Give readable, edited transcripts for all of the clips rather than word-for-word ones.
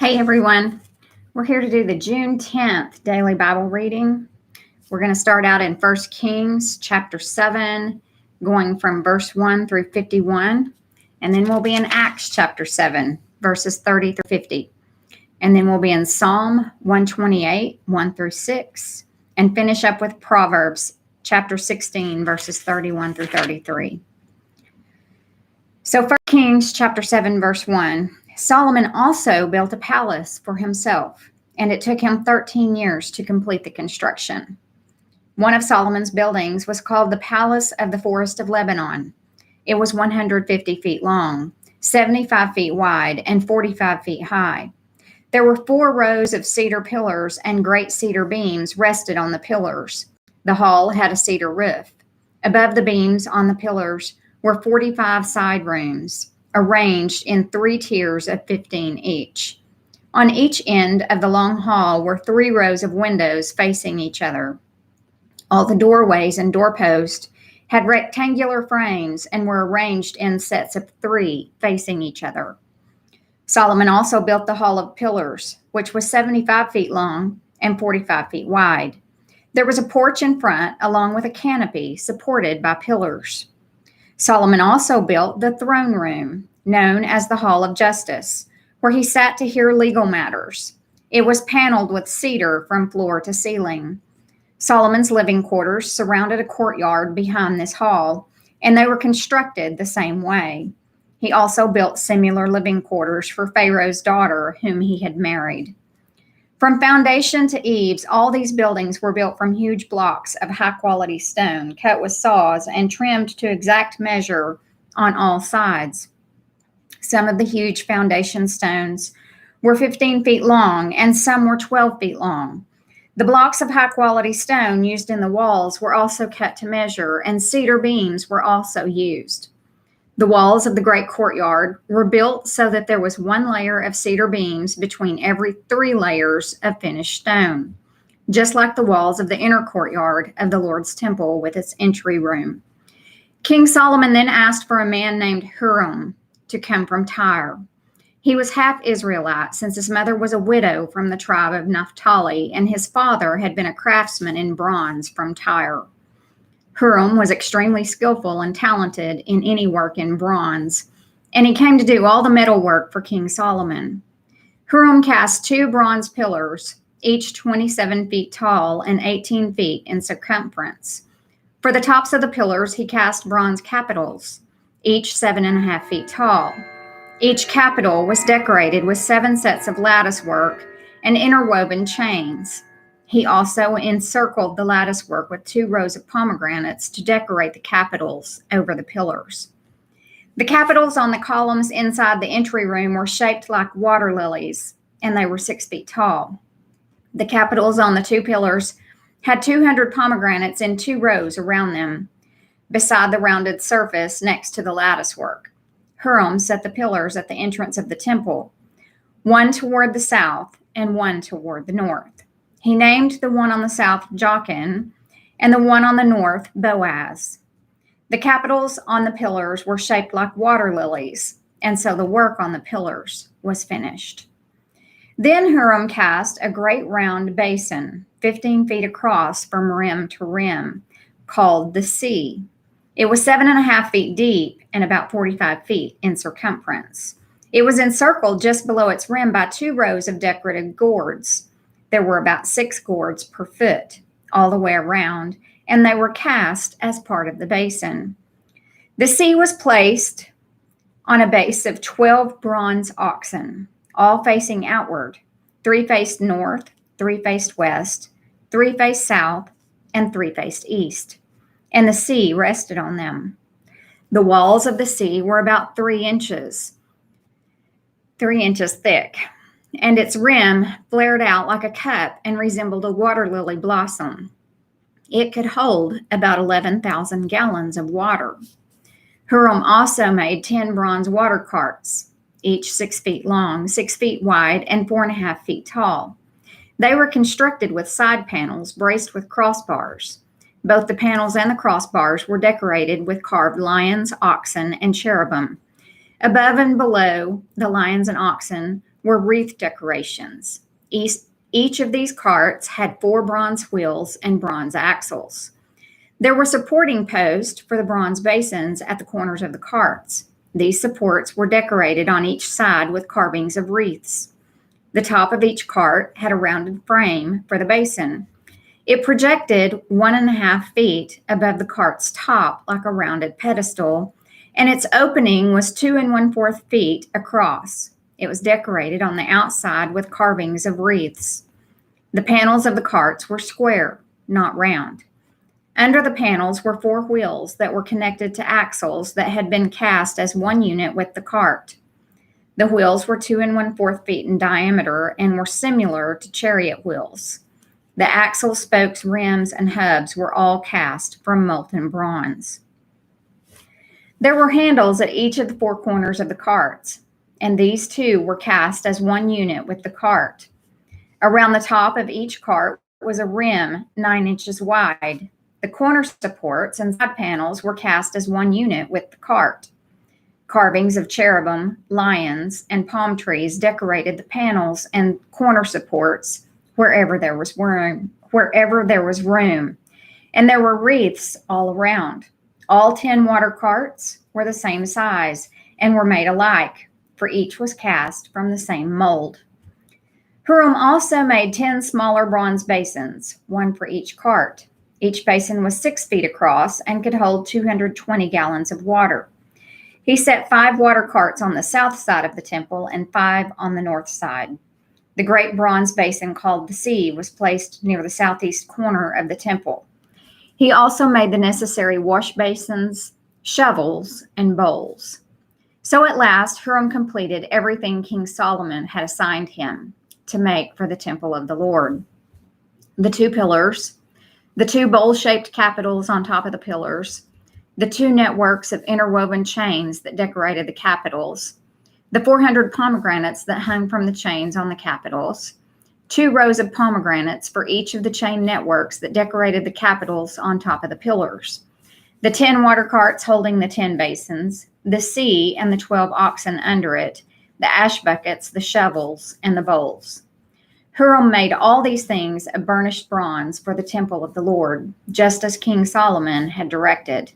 Hey everyone, we're here to do the June 10th daily Bible reading. We're going to start out in 1 Kings chapter 7, going from verse 1 through 51, and then we'll be in Acts chapter 7, verses 30 through 50. And then we'll be in Psalm 128, 1 through 6, and finish up with Proverbs chapter 16, verses 31 through 33. So 1 Kings chapter 7, verse 1. Solomon also built a palace for himself, and it took him 13 years to complete the construction. One of Solomon's buildings was called the Palace of the Forest of Lebanon. It was 150 feet long, 75 feet wide, and 45 feet high. There were 4 rows of cedar pillars, and great cedar beams rested on the pillars. The hall had a cedar roof. Above the beams on the pillars were 45 side rooms, arranged in 3 tiers of 15 each. On each end of the long hall were 3 rows of windows facing each other. All the doorways and doorposts had rectangular frames and were arranged in sets of 3 facing each other. Solomon also built the Hall of Pillars, which was 75 feet long and 45 feet wide. There was a porch in front, along with a canopy supported by pillars. Solomon also built the throne room, known as the Hall of Justice, where he sat to hear legal matters. It was paneled with cedar from floor to ceiling. Solomon's living quarters surrounded a courtyard behind this hall, and they were constructed the same way. He also built similar living quarters for Pharaoh's daughter, whom he had married. From foundation to eaves, all these buildings were built from huge blocks of high-quality stone, cut with saws and trimmed to exact measure on all sides. Some of the huge foundation stones were 15 feet long, and some were 12 feet long. The blocks of high-quality stone used in the walls were also cut to measure, and cedar beams were also used. The walls of the great courtyard were built so that there was 1 layer of cedar beams between every 3 layers of finished stone, just like the walls of the inner courtyard of the Lord's temple with its entry room. King Solomon then asked for a man named Huram to come from Tyre. He was half Israelite, since his mother was a widow from the tribe of Naphtali, and his father had been a craftsman in bronze from Tyre. Huram was extremely skillful and talented in any work in bronze, and he came to do all the metal work for King Solomon. Huram cast 2 bronze pillars, each 27 feet tall and 18 feet in circumference. For the tops of the pillars, he cast bronze capitals, each 7.5 feet tall. Each capital was decorated with 7 sets of lattice work and interwoven chains. He also encircled the lattice work with 2 rows of pomegranates to decorate the capitals over the pillars. The capitals on the columns inside the entry room were shaped like water lilies, and they were 6 feet tall. The capitals on the 2 pillars had 200 pomegranates in 2 rows around them, beside the rounded surface next to the lattice work. Huram set the pillars at the entrance of the temple, 1 toward the south and 1 toward the north. He named the one on the south Jachin, and the one on the north Boaz. The capitals on the pillars were shaped like water lilies, and so the work on the pillars was finished. Then Huram cast a great round basin, 15 feet across from rim to rim, called the sea. It was 7.5 feet deep and about 45 feet in circumference. It was encircled just below its rim by 2 rows of decorative gourds. There were about 6 gourds per foot all the way around, and they were cast as part of the basin. The sea was placed on a base of 12 bronze oxen, all facing outward. 3 faced north, 3 faced west, 3 faced south, and 3 faced east, and the sea rested on them. The walls of the sea were about 3 inches thick, and its rim flared out like a cup and resembled a water lily blossom. It could hold about 11,000 gallons of water. Huram also made 10 bronze water carts, each 6 feet long, 6 feet wide, and 4.5 feet tall. They were constructed with side panels braced with crossbars. Both the panels and the crossbars were decorated with carved lions, oxen, and cherubim. Above and below the lions and oxen were wreath decorations. Each of these carts had 4 bronze wheels and bronze axles. There were supporting posts for the bronze basins at the corners of the carts. These supports were decorated on each side with carvings of wreaths. The top of each cart had a rounded frame for the basin. It projected 1.5 feet above the cart's top like a rounded pedestal, and its opening was 2 1/4 feet across. It was decorated on the outside with carvings of wreaths. The panels of the carts were square, not round. Under the panels were 4 wheels that were connected to axles that had been cast as one unit with the cart. The wheels were 2 1/4 feet in diameter and were similar to chariot wheels. The axle spokes, rims, and hubs were all cast from molten bronze. There were handles at each of the 4 corners of the carts, and these too were cast as one unit with the cart. Around the top of each cart was a rim 9 inches wide. The corner supports and side panels were cast as one unit with the cart. Carvings of cherubim, lions, and palm trees decorated the panels and corner supports wherever there was room, and there were wreaths all around. All 10 water carts were the same size and were made alike, for each was cast from the same mold. Huram also made 10 smaller bronze basins, one for each cart. Each basin was 6 feet across and could hold 220 gallons of water. He set 5 water carts on the south side of the temple and 5 on the north side. The great bronze basin called the Sea was placed near the southeast corner of the temple. He also made the necessary wash basins, shovels, and bowls. So at last, Huram completed everything King Solomon had assigned him to make for the temple of the Lord. The 2 pillars, the 2 bowl-shaped capitals on top of the pillars, the 2 networks of interwoven chains that decorated the capitals, the 400 pomegranates that hung from the chains on the capitals, 2 rows of pomegranates for each of the chain networks that decorated the capitals on top of the pillars, the 10 water carts holding the 10 basins, the sea and the 12 oxen under it, the ash buckets, the shovels, and the bowls. Huram made all these things of burnished bronze for the temple of the Lord, just as King Solomon had directed.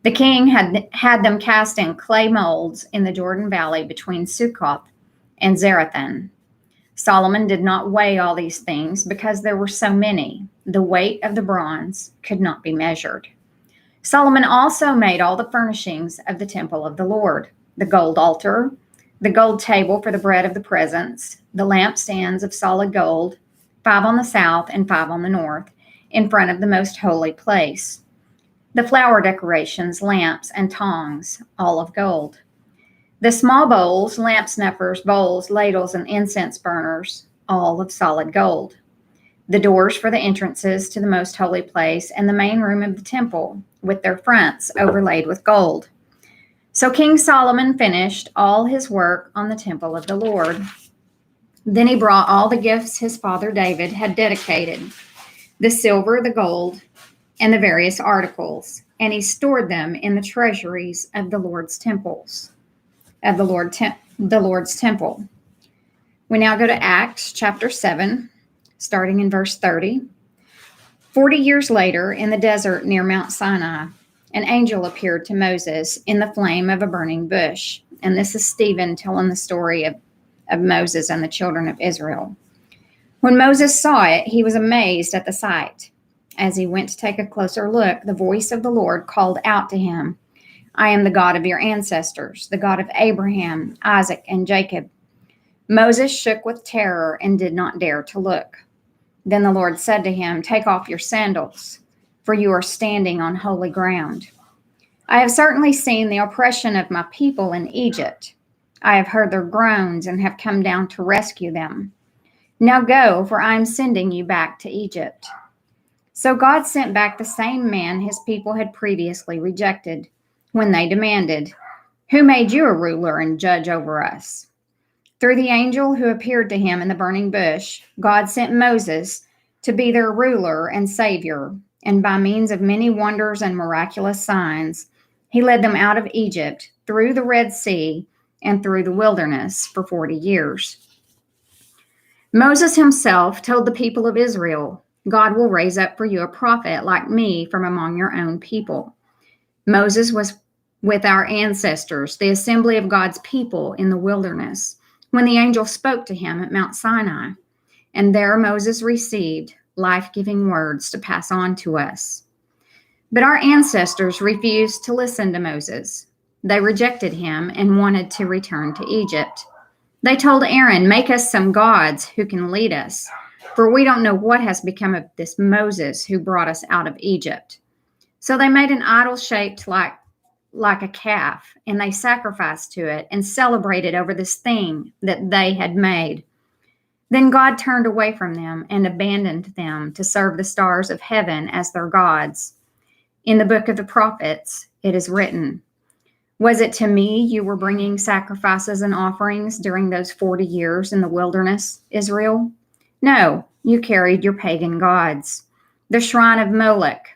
The king had them cast in clay molds in the Jordan Valley between Succoth and Zarethan. Solomon did not weigh all these things because there were so many. The weight of the bronze could not be measured. Solomon also made all the furnishings of the temple of the Lord, the gold altar, the gold table for the bread of the presence, the lampstands of solid gold, 5 on the south and 5 on the north, in front of the most holy place. The flower decorations, lamps, and tongs, all of gold. The small bowls, lamp snuffers, bowls, ladles, and incense burners, all of solid gold. The doors for the entrances to the most holy place and the main room of the temple, with their fronts overlaid with gold. So King Solomon finished all his work on the temple of the Lord. Then he brought all the gifts his father David had dedicated, the silver, the gold, and the various articles, and he stored them in the treasuries of the Lord's temples, of the Lord's temple. We now go to Acts chapter 7, starting in verse 30. 40 years later, in the desert near Mount Sinai, an angel appeared to Moses in the flame of a burning bush. And this is Stephen telling the story of Moses and the children of Israel. When Moses saw it, he was amazed at the sight. As he went to take a closer look, the voice of the Lord called out to him, "I am the God of your ancestors, the God of Abraham, Isaac, and Jacob." Moses shook with terror and did not dare to look. Then the Lord said to him, "Take off your sandals, for you are standing on holy ground. I have certainly seen the oppression of my people in Egypt. I have heard their groans and have come down to rescue them. Now go, for I am sending you back to Egypt." So God sent back the same man his people had previously rejected when they demanded, "Who made you a ruler and judge over us?" Through the angel who appeared to him in the burning bush, God sent Moses to be their ruler and savior, and by means of many wonders and miraculous signs, he led them out of Egypt, through the Red Sea, and through the wilderness for 40 years. Moses himself told the people of Israel, God will raise up for you a prophet like me from among your own people. Moses was with our ancestors, the assembly of God's people in the wilderness, when the angel spoke to him at Mount Sinai. And there Moses received life-giving words to pass on to us. But our ancestors refused to listen to Moses. They rejected him and wanted to return to Egypt. They told Aaron, make us some gods who can lead us, for we don't know what has become of this Moses who brought us out of Egypt. So they made an idol shaped like a calf, and they sacrificed to it and celebrated over this thing that they had made. Then God turned away from them and abandoned them to serve the stars of heaven as their gods. In the book of the prophets, it is written, was it to me you were bringing sacrifices and offerings during those 40 years in the wilderness, Israel? No, you carried your pagan gods, the shrine of Moloch,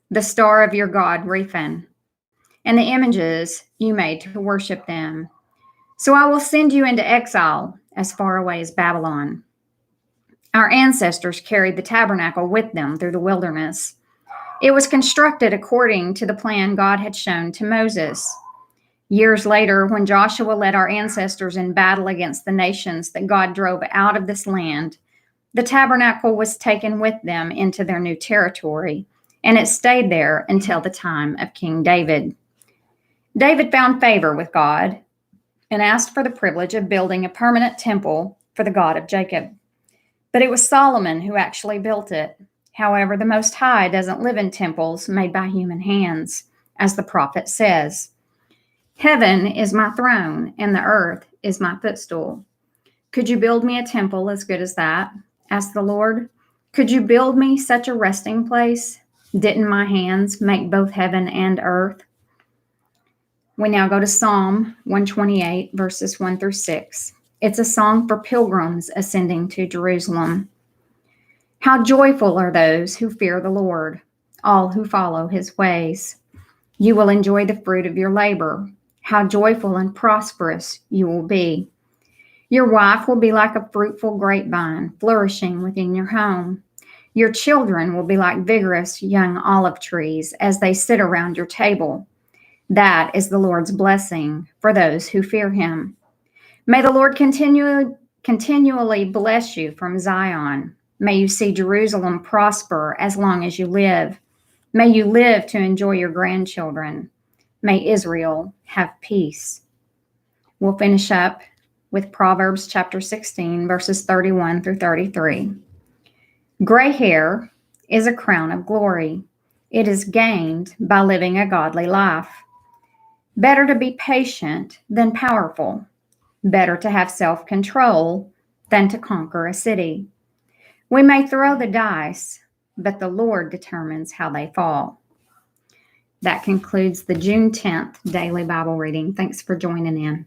the star of your god Rephan, and the images you made to worship them. So I will send you into exile as far away as Babylon. Our ancestors carried the tabernacle with them through the wilderness. It was constructed according to the plan God had shown to Moses. Years later, when Joshua led our ancestors in battle against the nations that God drove out of this land, the tabernacle was taken with them into their new territory, and it stayed there until the time of King David. David found favor with God and asked for the privilege of building a permanent temple for the God of Jacob. But it was Solomon who actually built it. However, the Most High doesn't live in temples made by human hands, as the prophet says. Heaven is my throne, and the earth is my footstool. Could you build me a temple as good as that? Asked the Lord. Could you build me such a resting place? Didn't my hands make both heaven and earth? We now go to Psalm 128, verses 1 through 6. It's a song for pilgrims ascending to Jerusalem. How joyful are those who fear the Lord, all who follow his ways. You will enjoy the fruit of your labor. How joyful and prosperous you will be. Your wife will be like a fruitful grapevine flourishing within your home. Your children will be like vigorous young olive trees as they sit around your table. That is the Lord's blessing for those who fear him. May the Lord continually bless you from Zion. May you see Jerusalem prosper as long as you live. May you live to enjoy your grandchildren. May Israel have peace. We'll finish up with Proverbs chapter 16, verses 31 through 33. Gray hair is a crown of glory. It is gained by living a godly life. Better to be patient than powerful. Better to have self-control than to conquer a city. We may throw the dice, but the Lord determines how they fall. That concludes the June 10th daily Bible reading. Thanks for joining in.